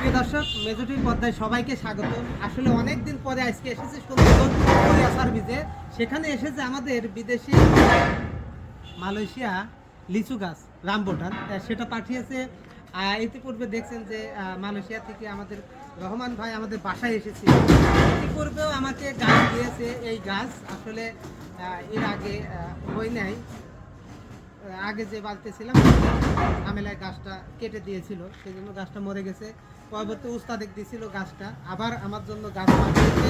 প্রিয় দর্শক, মেজরিটির পর্দায় সবাইকে স্বাগত। আসলে অনেকদিন পরে আজকে এসেছে সুন্দরবন কোরিয়া সার্ভিসে। সেখানে এসেছে আমাদের বিদেশি মালয়েশিয়া লিচু গাছ রামবুটান, সেটা পাঠিয়েছে। ইতিপূর্বে দেখছেন যে মালয়েশিয়া থেকে আমাদের রহমান ভাই আমাদের বাসায় এসেছে। ইতিপূর্বেও আমাকে গাছ দিয়েছে। এই গাছ আসলে এর আগে হয় নাই। আগে যে বাড়িতে ছিলাম ঝামেলায় গাছটা কেটে দিয়েছিল, সেই জন্য গাছটা মরে গেছে। পরবর্তী উস্তাদেক দিয়েছিল গাছটা, আবার আমার জন্য গাছ পাঠিয়েছে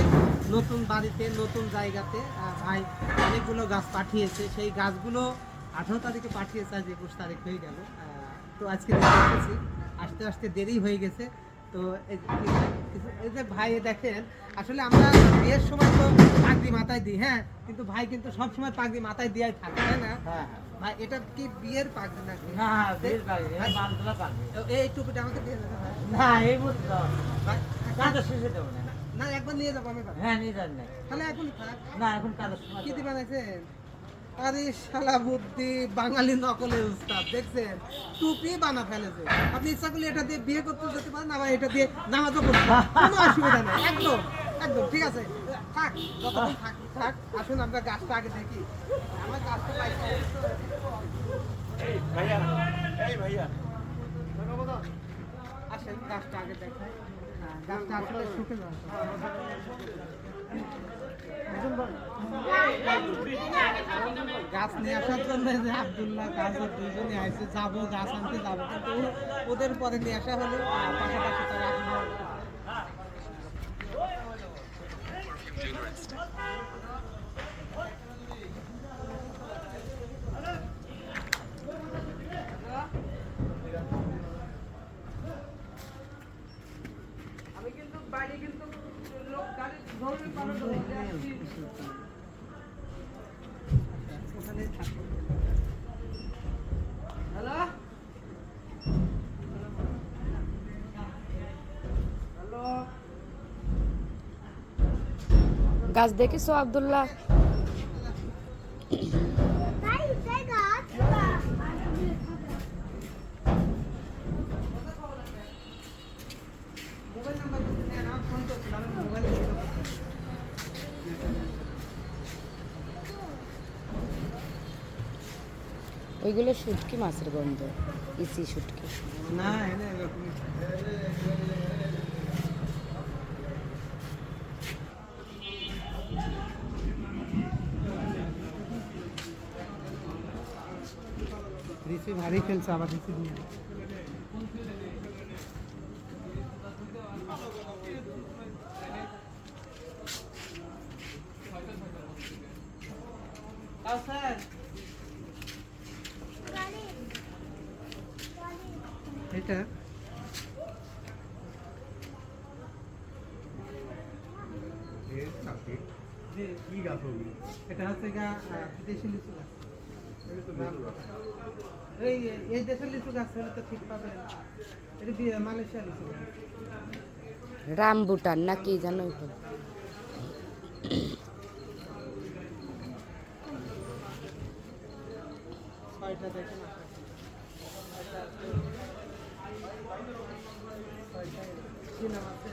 নতুন বাড়িতে নতুন জায়গাতে। ভাই অনেকগুলো গাছ পাঠিয়েছে, সেই গাছগুলো 18 তারিখে পাঠিয়েছে, আজ 21 তারিখ হয়ে গেল। তো আজকে এসেছি, আসতে আসতে দেরি হয়ে গেছে। তো এই যে ভাই দেখেন, আসলে আমরা বিয়ের সময় তো পাগড়ি মাথায় দিই, হ্যাঁ, কিন্তু ভাই কিন্তু সবসময় পাগড়ি মাথায় দিয়ে থাকে, তাই না? ভাই এটা কি বিয়ের পাগড়ি নাকি? না বিয়ের পাগড়ি, বালতলা পাগড়ি। এই টুপিটা আমাকে দিয়ে দেবে ভাই? না এই বুঝতে ভাই, কাজের শেষে দেবো না। না একবার নিয়ে যাবো আমি ভাই। হ্যাঁ নিয়ে যান না। তাহলে এখন থাক। না এখন কাজের সময় কি দিবেন আছেন? আরে শালা বুদ্ধি, বাঙালি নকলের উস্তাদ দেখছেন, টুপি বানা ফেলেছে। আপনি ইচ্ছা করলে এটা দিয়ে বিয়ে করতে যেতে পারেন, আবার এটা দিয়ে নামাজও পড়তে পারেন, কোনো অসুবিধা নেই। একদম একদম ঠিক আছে, থাক যতক্ষণ থাক। আসুন আমরা গাছটা আগে দেখি। আমার গাছটা পাইছি। আসেন গাছটা আগে দেখাই। গাছটা আসলে শুকে যাবে। গাছ নিয়ে আসার জন্য যে আব্দুল্লাহ কাজের দুইজনে আসছে, যাবো গাছ আনতে যাবো, কিন্তু ওদের পরে নিয়ে আসা হলো। পাশাপাশি তারা এখনো আমি কিন্তু বাইরে কিন্তু লোক গাড়ি ধরবে পারো ওখানে থাকো। হ্যালো হ্যালো, গাছ দেখেছো আব্দুল্লাহ? মোবাইল নাম্বার যদি নেন, আমি ফোন করছিলাম, আমি মোবাইলে দিয়ে দেবো। ওইগুলো শুটকি মাছের গন্ধ, ইসি শুটকি। না এনে এরকমই। রিসি ভারী খেলছে, আবার রিসি দিয়ে স্যার এটা এটা হচ্ছে দেশি লিচু গাছ। এই দেশের লিচু গাছ হলে তো ঠিক পাবেন। এটা মালয়েশিয়া লিচু গাছ। রামবুটান না কি জানো ওইটা? ছয়টা দেখেন, কি নাম আছে?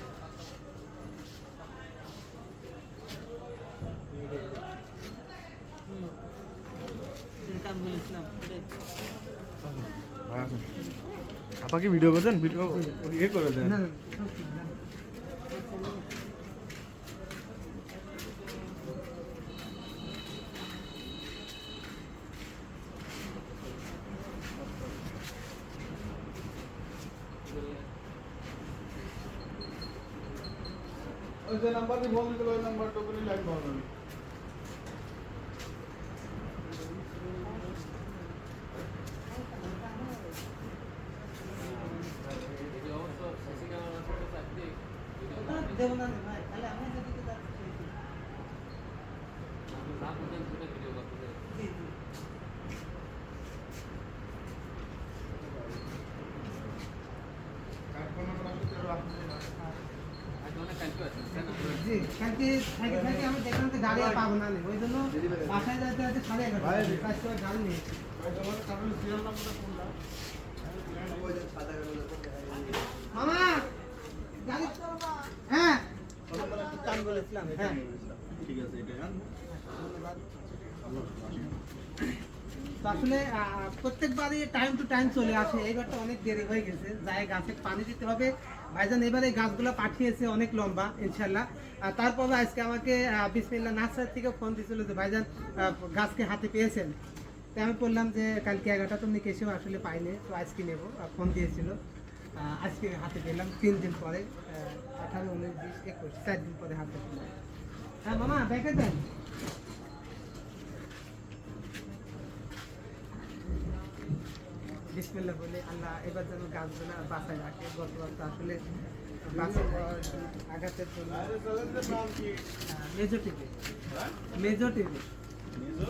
আপা কি ভিডিও করছেন? ভিডিও ইয়ে করে দেন। না ওই যে নাম্বারটি ফোন দিল, ওই নাম্বারটা করে লাইন পাওয়া যাবে। দেবো না ভাই, তাহলে আমি যেদিকে যাচ্ছি সেইদিকে। জি জি। জি, কালকে থেকে আমি দেখলাম যে গাড়ি আর পাবো না, ওই জন্য বাসায় যাইতে যাইতে 11:30 কাজ করে গাড়ি নিয়েছি। মামা বলেছিলাম এটা হ্যাঁ। নিয়ে নিলাম। ঠিক আছে এটা হ্যাঁ ধন্যবাদ। আল্লাহ তো আসলে প্রত্যেকবারই টাইম টু টাইম চলে আসে, এইবারটা অনেক দেরি হয়ে গেছে, যাই গাছে পানি দিতে হবে। ভাইজান এবারে গাছগুলো পাঠিয়েছে অনেক লম্বা ইনশাল্লাহ। তারপরে আজকে আমাকে বিসমিল্লাহ নার্সারি থেকে ফোন দিয়েছিল যে ভাইজান গাছকে হাতে পেয়েছেন। তো আমি বললাম যে কালকে 11টা তো নিয়ে এসেও আসলে পাইনি, তো আজকে নেবো। ফোন দিয়েছিল, আজকে হাতে পেলাম 3 দিন পরে, 18, 19, 20, 21, 4 দিন পরে হাতে পেলাম। হ্যাঁ মামা দেখে দেন। বিসমিল্লাহ বলে আল্লাহ এবার যেন গাছগুলো বাঁচায় রাখে। গতবার তো আসলে বাঁচায় আঘাতের জন্য। আরে চ্যালেঞ্জের নাম কি মেজর টিভি, হ্যাঁ মেজর টিভি, নিজো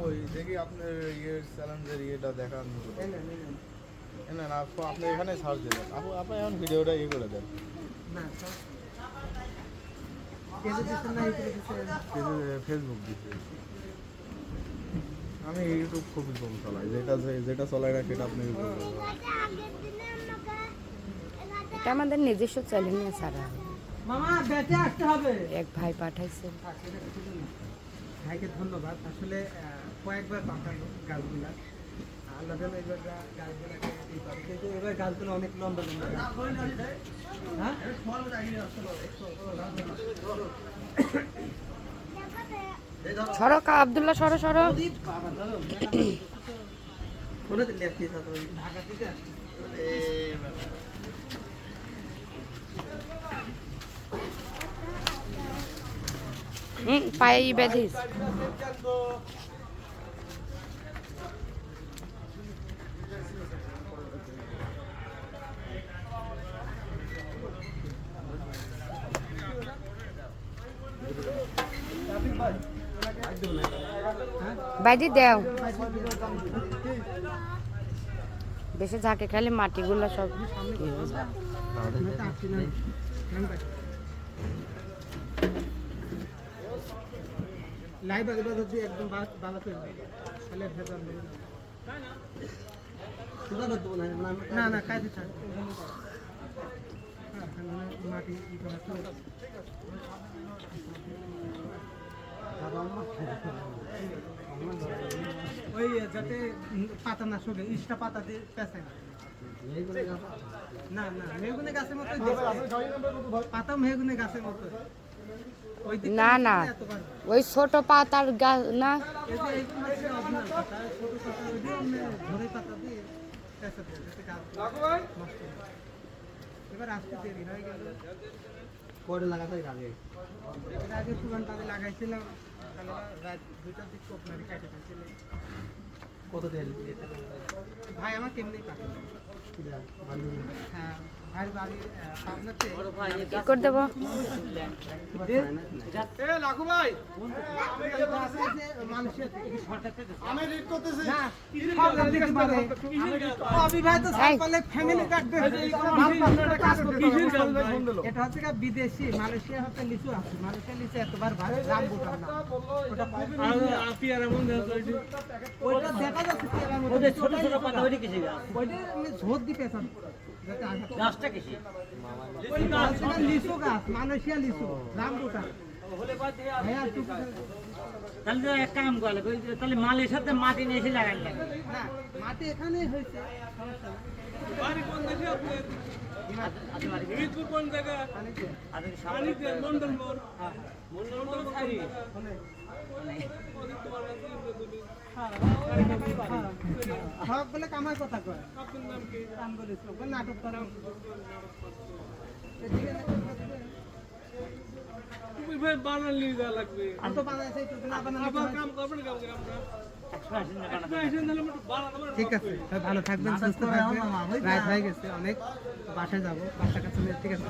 ওই দেখি আপনার ইয়ের চ্যালেঞ্জের ইয়েটা দেখান না না আপনি এখানে সার্চ দিলেন আপনি এখন ভিডিওটা ইয়ে করে দেন না কেজে দিচ্ছেন না ইউটিউবে দিচ্ছেন? ফেসবুক দিচ্ছে আমি ইউটিউব খুবই কম চালাই, যেটা চলাই না সেটা আপনি ইউটিউব এটা আমাদের নিজস্ব চ্যানেল নিয়ে সারা হয়। মামা বেঁচে আসতে হবে। এক ভাই পাঠাইছে। ভাইকে ধন্যবাদ। আসলে কয়েকবার পাঠালো গাছগুলা, আল্লাহ যেন এবার গাছগুলাকে ই করে। কিন্তু এবার গাছগুলো অনেক লম্বা লম্বা গাছ। হ্যাঁ? সরো কা আব্দুল্লাহ, সরো সরো। বাবা, ধরো, ঢাকা থেকে আসছে। পায়ে বেঁধিস। বাইদি দেও, বেশি ঝাঁকে খালি মাটিগুলো সব লাইভ আগে যদি একদম ভালো করে তাহলে ভেজাল নেই। না না কাজে থাক মাটি ই করা তো। ওই যাতে পাতা না শোকে, ইস্টা পাতা দিয়ে পেঁচায় না। না না মেহগুনি গাছের মতো পাতা, মেহগুনি গাছের মতো। ওই দিকটা না না এতবার ওই ছোট পাতার গাছ না। এই যে এইগুলো হচ্ছে original পাতা, ছোট পাতা ওই দিয়ে এমনি ধরে পাতা দিয়ে পেঁচা দিয়ে যাতে গাছগুলো নষ্ট না হয়। এবার আসতে দেরি হয়ে গেল। এর আগে পুরান তাদের লাগাইছিলাম, তাহলে রাত 2টার দিক কোপনারি কাটে ফেলছিল। ভাই আমার কেমনি কাটে? হ্যাঁ ভাইয়ের বাড়ি পাবনাতে। কি করে দেবো? মালয়েশিয়া থেকে আমি রিড করতেছি না, সব দিতে পারে। অবিবাহিত সাইকেলে ফ্যামিলি কাটবে। এটা হচ্ছে গিয়ে বিদেশি, মালয়েশিয়া হচ্ছে লিচু আছে। মালয়েশিয়া লিচু এতবার ভালো, রামবুটান না। ওটা ওইটা দেখা যাচ্ছে পেয়ারার মতো। ওদের ছোট ছোট পাতা ওইটা কিসে গাছ? ওইটা এমনি ঝোঁক দিয়ে পেঁচান যাতে আঘাত না গাছটা কিসে? লাগে। ওই গাছ হচ্ছে গিয়ে লিচু গাছ, মালয়েশিয়া লিচু, রামবুটান। ভাইয়া টুকু তাহলে তো এক কাম করলে তাহলে মালের সাথে মাটি নিয়ে এসে লাগাই লাগে। না, মাটি এখানেই হয়েছে, সমস্যা সব বলে কামাই কথা কয়। কাম বলিস নাটক করা তো বানাইছে না বানালে ঠিক আছে, ভালো থাকবেন, সুস্থ থাকবেন। রাত হয়ে গেছে অনেক, বাসায় যাবো, বাসা কাছে ঠিক আছে।